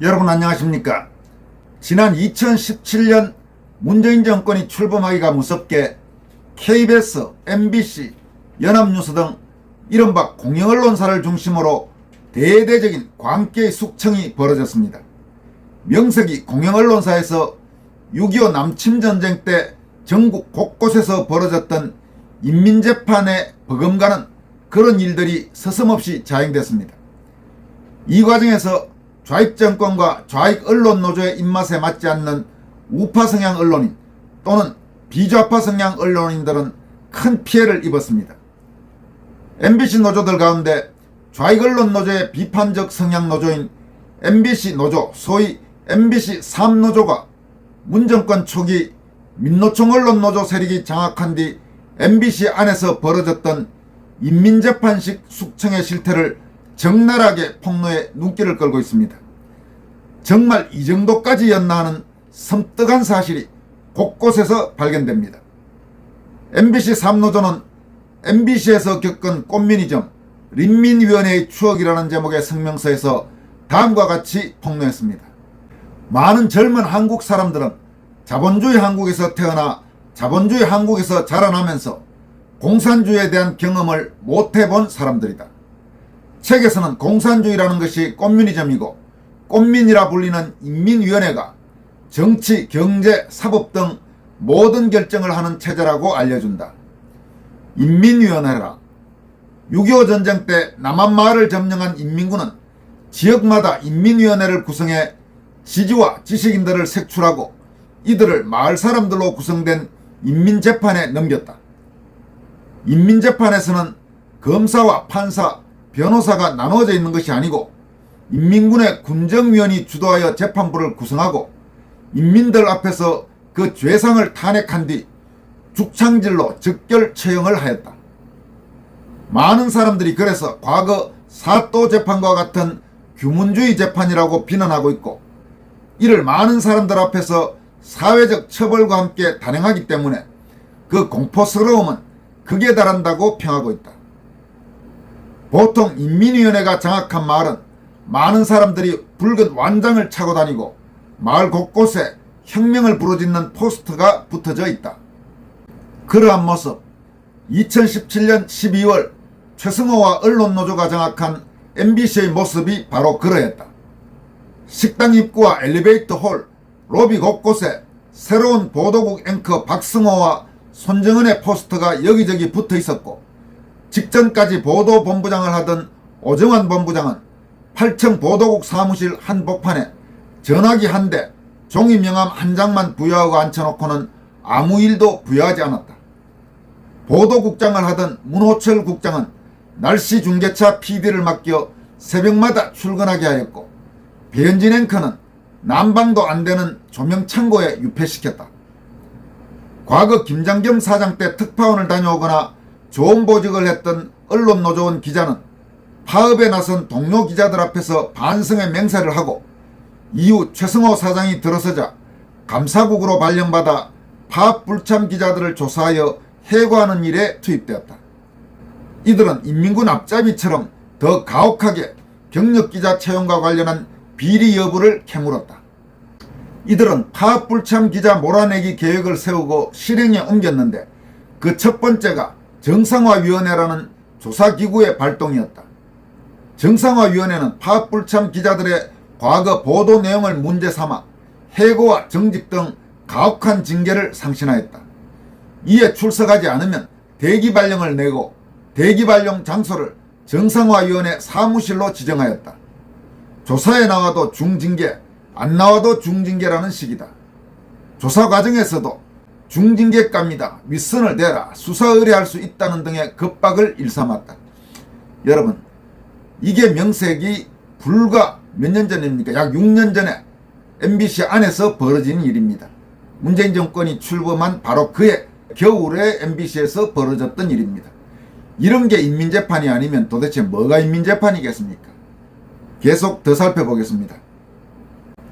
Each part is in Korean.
여러분 안녕하십니까? 지난 2017년 문재인 정권이 출범하기가 무섭게 KBS, MBC, 연합뉴스 등 이른바 공영언론사를 중심으로 대대적인 광기의 숙청이 벌어졌습니다. 명색이 공영언론사에서 6.25 남침전쟁 때 전국 곳곳에서 벌어졌던 인민재판에 버금가는 그런 일들이 서슴없이 자행됐습니다. 이 과정에서 좌익정권과 좌익언론노조의 입맛에 맞지 않는 우파성향 언론인 또는 비좌파 성향 언론인들은 큰 피해를 입었습니다. MBC 노조들 가운데 좌익언론노조의 비판적 성향 노조인 MBC 노조, 소위 MBC 3노조가 문정권 초기 민노총 언론노조 세력이 장악한 뒤 MBC 안에서 벌어졌던 인민재판식 숙청의 실태를 적나라하게 폭로해 눈길을 끌고 있습니다. 정말 이 정도까지였나 하는 섬뜩한 사실이 곳곳에서 발견됩니다. MBC 3노조는 MBC에서 겪은 꽃미니즘, 린민위원회의 추억이라는 제목의 성명서에서 다음과 같이 폭로했습니다. 많은 젊은 한국 사람들은 자본주의 한국에서 태어나 자본주의 한국에서 자라나면서 공산주의에 대한 경험을 못해본 사람들이다. 책에서는 공산주의라는 것이 꽃미니즘이고 꽃민이라 불리는 인민위원회가 정치, 경제, 사법 등 모든 결정을 하는 체제라고 알려준다. 인민위원회라. 6.25 전쟁 때 남한마을을 점령한 인민군은 지역마다 인민위원회를 구성해 지지와 지식인들을 색출하고 이들을 마을 사람들로 구성된 인민재판에 넘겼다. 인민재판에서는 검사와 판사, 변호사가 나누어져 있는 것이 아니고 인민군의 군정위원이 주도하여 재판부를 구성하고 인민들 앞에서 그 죄상을 탄핵한 뒤 죽창질로 즉결 처형을 하였다. 많은 사람들이 그래서 과거 사또 재판과 같은 규문주의 재판이라고 비난하고 있고 이를 많은 사람들 앞에서 사회적 처벌과 함께 단행하기 때문에 그 공포스러움은 극에 달한다고 평하고 있다. 보통 인민위원회가 장악한 마을은 많은 사람들이 붉은 완장을 차고 다니고 마을 곳곳에 혁명을 부르짖는 포스터가 붙어져 있다. 그러한 모습, 2017년 12월 최승호와 언론노조가 장악한 MBC의 모습이 바로 그러했다. 식당 입구와 엘리베이터 홀, 로비 곳곳에 새로운 보도국 앵커 박승호와 손정은의 포스터가 여기저기 붙어 있었고 직전까지 보도본부장을 하던 오정환 본부장은 8층 보도국 사무실 한복판에 전화기 한 대, 종이 명함 한 장만 부여하고 앉혀놓고는 아무 일도 부여하지 않았다. 보도국장을 하던 문호철 국장은 날씨 중계차 PD를 맡겨 새벽마다 출근하게 하였고 배현진 앵커는 난방도 안 되는 조명창고에 유폐시켰다. 과거 김장겸 사장 때 특파원을 다녀오거나 좋은 보직을 했던 언론노조원 기자는 파업에 나선 동료 기자들 앞에서 반성의 맹세를 하고 이후 최승호 사장이 들어서자 감사국으로 발령받아 파업 불참 기자들을 조사하여 해고하는 일에 투입되었다. 이들은 인민군 앞잡이처럼 더 가혹하게 경력기자 채용과 관련한 비리 여부를 캐물었다. 이들은 파업 불참 기자 몰아내기 계획을 세우고 실행에 옮겼는데 그 첫 번째가 정상화위원회라는 조사기구의 발동이었다. 정상화위원회는 파업 불참 기자들의 과거 보도 내용을 문제 삼아 해고와 정직 등 가혹한 징계를 상신하였다. 이에 출석하지 않으면 대기발령을 내고 대기발령 장소를 정상화위원회 사무실로 지정하였다. 조사에 나와도 중징계, 안 나와도 중징계라는 식이다. 조사 과정에서도 중징계감이다, 윗선을 대라, 수사 의뢰할 수 있다는 등의 겁박을 일삼았다. 여러분, 이게 명색이 불과 몇 년 전입니까? 약 6년 전에 MBC 안에서 벌어진 일입니다. 문재인 정권이 출범한 바로 그해 겨울에 MBC에서 벌어졌던 일입니다. 이런 게 인민재판이 아니면 도대체 뭐가 인민재판이겠습니까? 계속 더 살펴보겠습니다.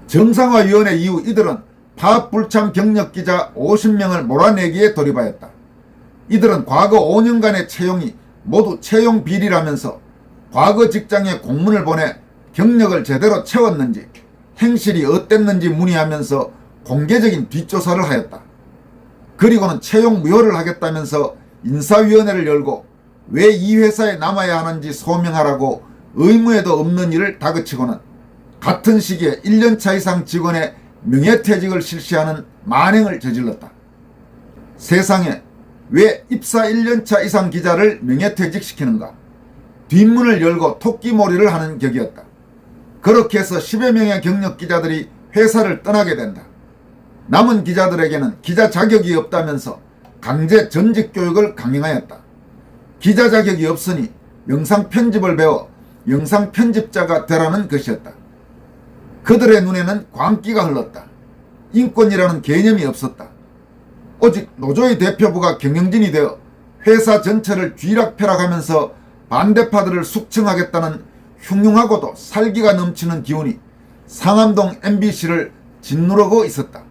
정상화위원회 이후 이들은 파업 불참 경력기자 50명을 몰아내기에 돌입하였다. 이들은 과거 5년간의 채용이 모두 채용 비리라면서 과거 직장에 공문을 보내 경력을 제대로 채웠는지 행실이 어땠는지 문의하면서 공개적인 뒷조사를 하였다. 그리고는 채용 무효를 하겠다면서 인사위원회를 열고 왜 이 회사에 남아야 하는지 소명하라고 의무에도 없는 일을 다그치고는 같은 시기에 1년차 이상 직원의 명예퇴직을 실시하는 만행을 저질렀다. 세상에 왜 입사 1년차 이상 기자를 명예퇴직시키는가? 뒷문을 열고 토끼몰이를 하는 격이었다. 그렇게 해서 10여 명의 경력 기자들이 회사를 떠나게 된다. 남은 기자들에게는 기자 자격이 없다면서 강제 전직 교육을 강행하였다. 기자 자격이 없으니 영상 편집을 배워 영상 편집자가 되라는 것이었다. 그들의 눈에는 광기가 흘렀다. 인권이라는 개념이 없었다. 오직 노조의 대표부가 경영진이 되어 회사 전체를 쥐락펴락하면서 반대파들을 숙청하겠다는 흉흉하고도 살기가 넘치는 기운이 상암동 MBC를 짓누르고 있었다.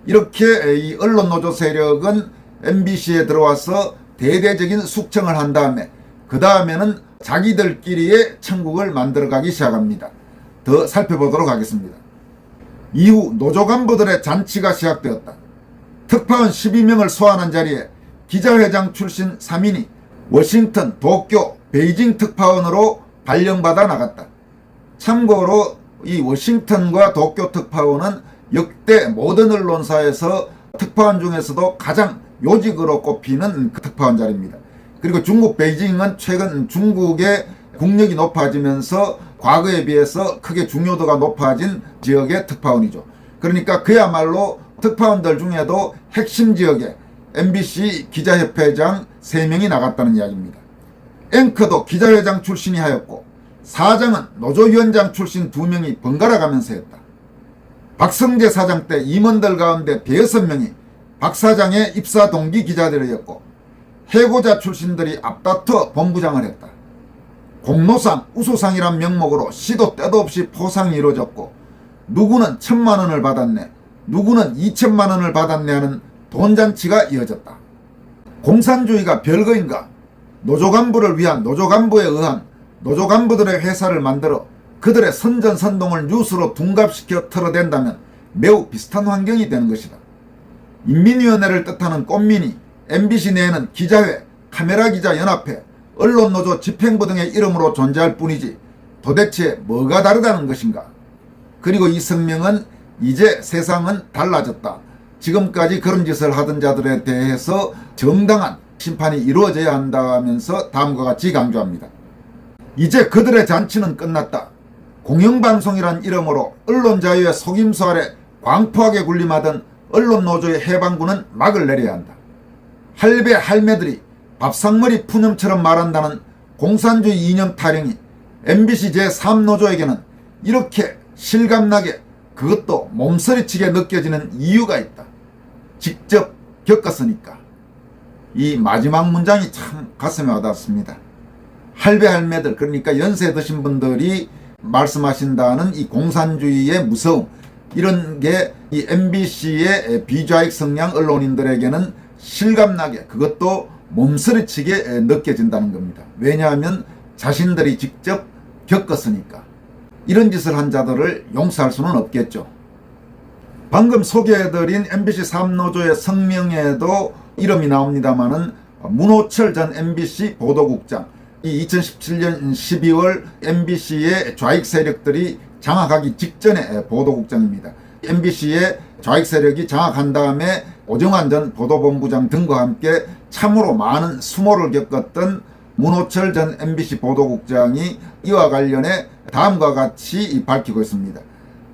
이렇게 이 언론노조 세력은 MBC에 들어와서 대대적인 숙청을 한 다음에 그 다음에는 자기들끼리의 천국을 만들어가기 시작합니다. 더 살펴보도록 하겠습니다. 이후 노조 간부들의 잔치가 시작되었다. 특파원 12명을 소환한 자리에 기자회장 출신 3인이 워싱턴, 도쿄, 베이징 특파원으로 발령받아 나갔다. 참고로 이 워싱턴과 도쿄 특파원은 역대 모든 언론사에서 특파원 중에서도 가장 요직으로 꼽히는 그 특파원 자리입니다. 그리고 중국 베이징은 최근 중국의 국력이 높아지면서 과거에 비해서 크게 중요도가 높아진 지역의 특파원이죠. 그러니까 그야말로 특파원들 중에도 핵심 지역에 MBC 기자협회장 3명이 나갔다는 이야기입니다. 앵커도 기자회장 출신이 하였고 사장은 노조위원장 출신 2명이 번갈아 가면서 했다. 박성재 사장 때 임원들 가운데 5명이 박 사장의 입사 동기 기자들이었고 해고자 출신들이 앞다퉈 본부장을 했다. 공로상, 우수상이란 명목으로 시도 때도 없이 포상이 이루어졌고 누구는 1,000만 원을 받았네, 누구는 2,000만 원을 받았네 하는 돈잔치가 이어졌다. 공산주의가 별거인가? 노조 간부를 위한 노조 간부에 의한 노조 간부들의 회사를 만들어 그들의 선전선동을 뉴스로 둔갑시켜 털어댄다면 매우 비슷한 환경이 되는 것이다. 인민위원회를 뜻하는 꽃민이 MBC 내에는 기자회, 카메라기자연합회, 언론노조 집행부 등의 이름으로 존재할 뿐이지 도대체 뭐가 다르다는 것인가? 그리고 이 성명은 이제 세상은 달라졌다. 지금까지 그런 짓을 하던 자들에 대해서 정당한 심판이 이루어져야 한다면서 다음과 같이 강조합니다. 이제 그들의 잔치는 끝났다. 공영방송이란 이름으로 언론자유의 속임수 아래 광포하게 군림하던 언론노조의 해방군은 막을 내려야 한다. 할배 할매들이 밥상머리 푸념처럼 말한다는 공산주의 이념 타령이 MBC 제3노조에게는 이렇게 실감나게 그것도 몸서리치게 느껴지는 이유가 있다. 직접 겪었으니까. 이 마지막 문장이 참 가슴에 와닿습니다. 할배 할매들, 그러니까 연세 드신 분들이 말씀하신다는 이 공산주의의 무서움, 이런 게 이 MBC의 비좌익 성향 언론인들에게는 실감나게, 그것도 몸서리치게 느껴진다는 겁니다. 왜냐하면 자신들이 직접 겪었으니까. 이런 짓을 한 자들을 용서할 수는 없겠죠. 방금 소개해드린 MBC 3노조의 성명에도 이름이 나옵니다마는 문호철 전 MBC 보도국장, 이 2017년 12월 MBC의 좌익 세력들이 장악하기 직전의 보도국장입니다. MBC의 좌익 세력이 장악한 다음에 오정환 전 보도본부장 등과 함께 참으로 많은 수모를 겪었던 문호철 전 MBC 보도국장이 이와 관련해 다음과 같이 밝히고 있습니다.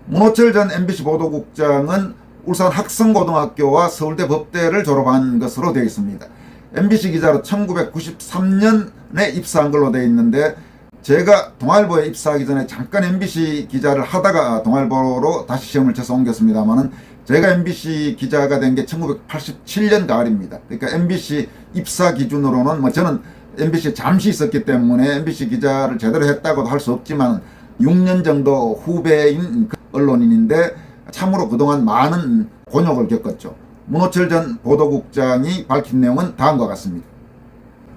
문호철 전 MBC 보도국장은 울산 학성고등학교와 서울대 법대를 졸업한 것으로 되어 있습니다. MBC 기자로 1993년에 입사한 걸로 되어 있는데, 제가 동아일보에 입사하기 전에 잠깐 MBC 기자를 하다가 동아일보로 다시 시험을 쳐서 옮겼습니다만은, 제가 MBC 기자가 된 게 1987년 가을입니다. 그러니까 MBC 입사 기준으로는 저는 MBC에 잠시 있었기 때문에 MBC 기자를 제대로 했다고도 할 수 없지만 6년 정도 후배인 그 언론인인데 참으로 그동안 많은 곤욕을 겪었죠. 문호철 전 보도국장이 밝힌 내용은 다음과 같습니다.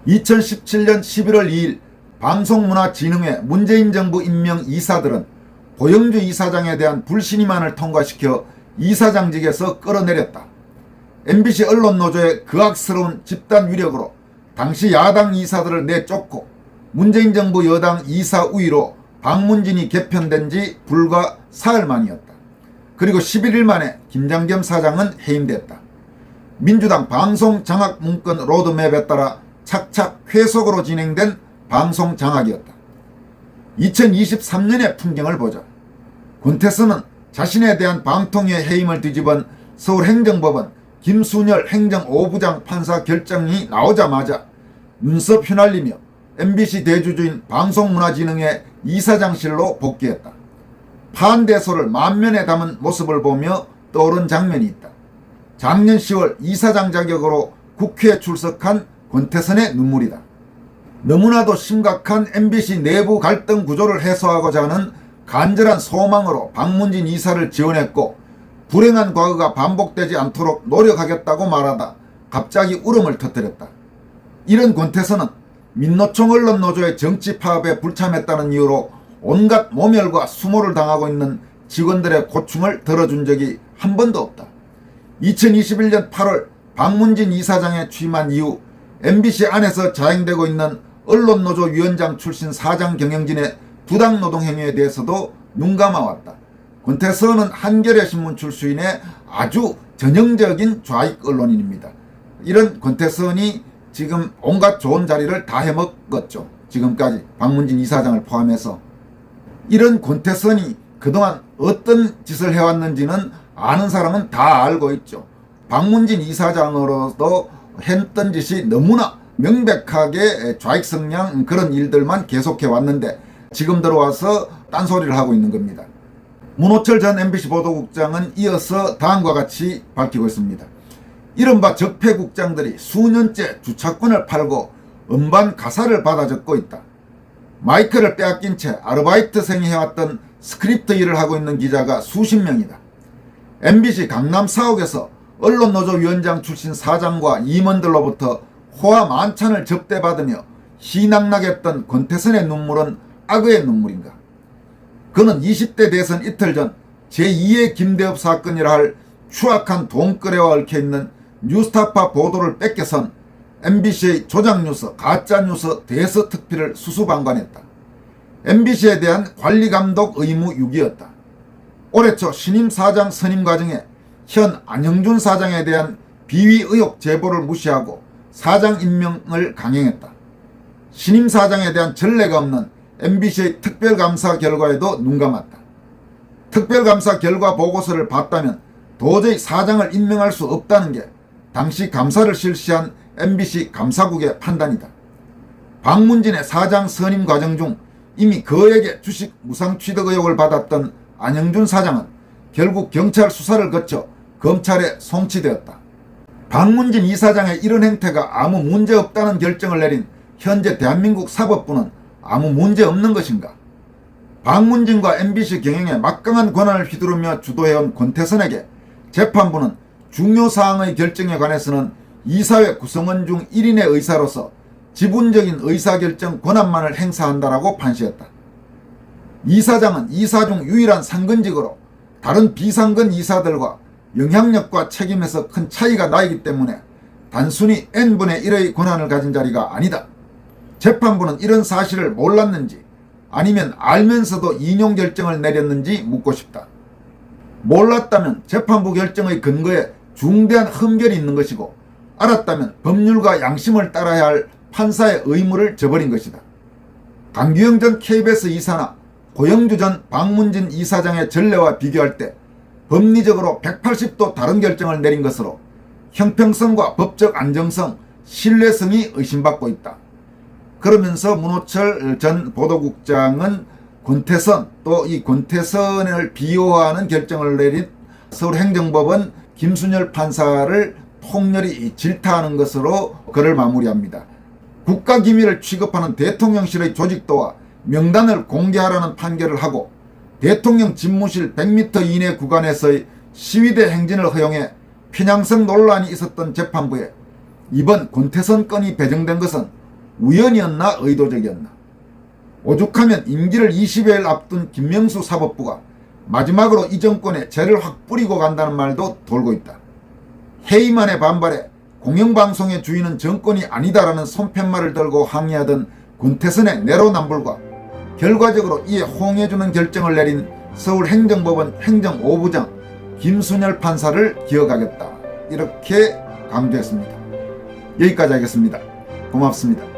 2017년 11월 2일 방송문화진흥회 문재인 정부 임명 이사들은 고영주 이사장에 대한 불신임안을 통과시켜 이사장직에서 끌어내렸다. MBC 언론노조의 극악스러운 집단 위력으로 당시 야당 이사들을 내쫓고 문재인 정부 여당 이사 우위로 방문진이 개편된 지 불과 사흘 만이었다. 그리고 11일 만에 김장겸 사장은 해임됐다. 민주당 방송장악 문건 로드맵에 따라 착착 회속으로 진행된 방송장악이었다. 2023년의 풍경을 보자. 권태선은 자신에 대한 방통위의 해임을 뒤집은 서울행정법원 김순열 행정 5부장 판사 결정이 나오자마자 눈썹 휘날리며 MBC 대주주인 방송문화진흥회 이사장실로 복귀했다. 판대소를 만면에 담은 모습을 보며 떠오른 장면이 있다. 작년 10월 이사장 자격으로 국회에 출석한 권태선의 눈물이다. 너무나도 심각한 MBC 내부 갈등 구조를 해소하고자 하는 간절한 소망으로 방문진 이사를 지원했고 불행한 과거가 반복되지 않도록 노력하겠다고 말하다 갑자기 울음을 터뜨렸다. 이런 권태선은 민노총 언론노조의 정치 파업에 불참했다는 이유로 온갖 모멸과 수모를 당하고 있는 직원들의 고충을 들어준 적이 한 번도 없다. 2021년 8월 방문진 이사장에 취임한 이후 MBC 안에서 자행되고 있는 언론노조 위원장 출신 사장 경영진의 부당노동 행위에 대해서도 눈감아왔다. 권태선은 한겨레신문 출신의 아주 전형적인 좌익 언론인입니다. 이런 권태선이 지금 온갖 좋은 자리를 다 해먹었죠. 지금까지 방문진 이사장을 포함해서. 이런 권태선이 그동안 어떤 짓을 해왔는지는 아는 사람은 다 알고 있죠. 방문진 이사장으로도 했던 짓이 너무나 명백하게 좌익 성향 그런 일들만 계속해 왔는데 지금 들어와서 딴소리를 하고 있는 겁니다. 문호철 전 MBC 보도국장은 이어서 다음과 같이 밝히고 있습니다. 이른바 적폐국장들이 수년째 주차권을 팔고 음반 가사를 받아 적고 있다. 마이크를 빼앗긴 채 아르바이트생이 해왔던 스크립트 일을 하고 있는 기자가 수십 명이다. MBC 강남 사옥에서 언론노조위원장 출신 사장과 임원들로부터 호화 만찬을 접대받으며 희낙낙했던 권태선의 눈물은 악의 눈물인가? 그는 20대 대선 이틀 전 제2의 김대엽 사건이라 할 추악한 돈거래와 얽혀있는 뉴스타파 보도를 뺏겨선 MBC의 조작뉴스, 가짜뉴스 대서특필을 수수방관했다. MBC에 대한 관리감독 의무 유기였다. 올해 초 신임 사장 선임 과정에 현 안영준 사장에 대한 비위 의혹 제보를 무시하고 사장 임명을 강행했다. 신임 사장에 대한 전례가 없는 MBC의 특별감사 결과에도 눈감았다. 특별감사 결과 보고서를 봤다면 도저히 사장을 임명할 수 없다는 게 당시 감사를 실시한 MBC 감사국의 판단이다. 방문진의 사장 선임 과정 중 이미 그에게 주식 무상 취득 의혹을 받았던 안영준 사장은 결국 경찰 수사를 거쳐 검찰에 송치되었다. 방문진 이사장의 이런 행태가 아무 문제 없다는 결정을 내린 현재 대한민국 사법부는 아무 문제 없는 것인가? 방문진과 MBC 경영에 막강한 권한을 휘두르며 주도해온 권태선에게 재판부는 중요사항의 결정에 관해서는 이사회 구성원 중 1인의 의사로서 지분적인 의사결정 권한만을 행사한다라고 판시했다. 이사장은 이사 중 유일한 상근직으로 다른 비상근 이사들과 영향력과 책임에서 큰 차이가 나기 때문에 단순히 n분의 1의 권한을 가진 자리가 아니다. 재판부는 이런 사실을 몰랐는지 아니면 알면서도 인용 결정을 내렸는지 묻고 싶다. 몰랐다면 재판부 결정의 근거에 중대한 흠결이 있는 것이고 알았다면 법률과 양심을 따라야 할 판사의 의무를 저버린 것이다. 강규영 전 KBS 이사나 고영주 전 방문진 이사장의 전례와 비교할 때 법리적으로 180도 다른 결정을 내린 것으로 형평성과 법적 안정성, 신뢰성이 의심받고 있다. 그러면서 문호철 전 보도국장은 권태선 또 이 권태선을 비호하는 결정을 내린 서울행정법원 김순열 판사를 통렬히 질타하는 것으로 글을 마무리합니다. 국가기밀을 취급하는 대통령실의 조직도와 명단을 공개하라는 판결을 하고 대통령 집무실 100m 이내 구간에서의 시위대 행진을 허용해 편향성 논란이 있었던 재판부에 이번 권태선 건이 배정된 것은 우연이었나 의도적이었나. 오죽하면 임기를 20여일 앞둔 김명수 사법부가 마지막으로 이 정권에 죄를 확 뿌리고 간다는 말도 돌고 있다. 해임안에 반발해 공영방송의 주인은 정권이 아니다라는 손팻말을 들고 항의하던 권태선의 내로남불과 결과적으로 이에 호응해주는 결정을 내린 서울행정법원 행정 5부장 김순열 판사를 기억하겠다, 이렇게 강조했습니다. 여기까지 하겠습니다. 고맙습니다.